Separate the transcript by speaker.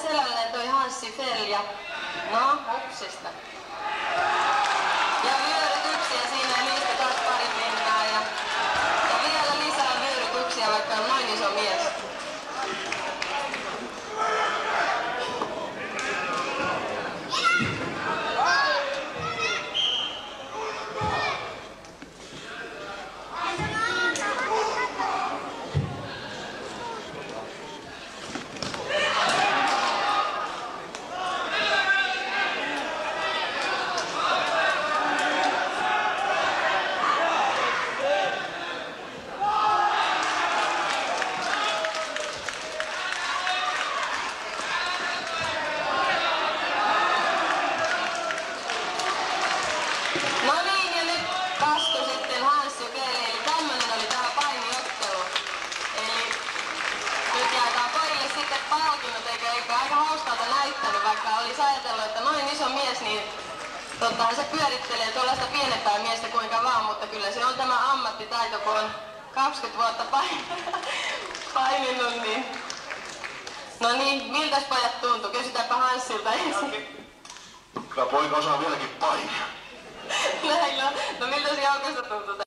Speaker 1: selälleen toi Hanssi Fell ja no, hupsista. Ja vyörytyksiä siinä niistä taas pari pinnaa ja vielä lisää vyörytyksiä, vaikka on noin iso mies. No niin, ja nyt kastui sitten Hans Jokeli, eli tämmönen oli tää painiottelu. Eli nyt jaetaan pojille sitten palkinnot, eikä aika hauskalta näyttänyt, vaikka olisi ajatellut, että noin iso mies, niin tottahan se pyörittelee tuollaista pienempää miestä kuinka vaan, mutta kyllä se on tämä ammattitaito, kun on 20 vuotta paininut, niin... No niin, miltäs pojat tuntuu? Kysytäänpä Hanssilta ensin.
Speaker 2: Kyllä poika osaa vieläkin painia.
Speaker 1: Näin, no miltä se joukosta tuntuu?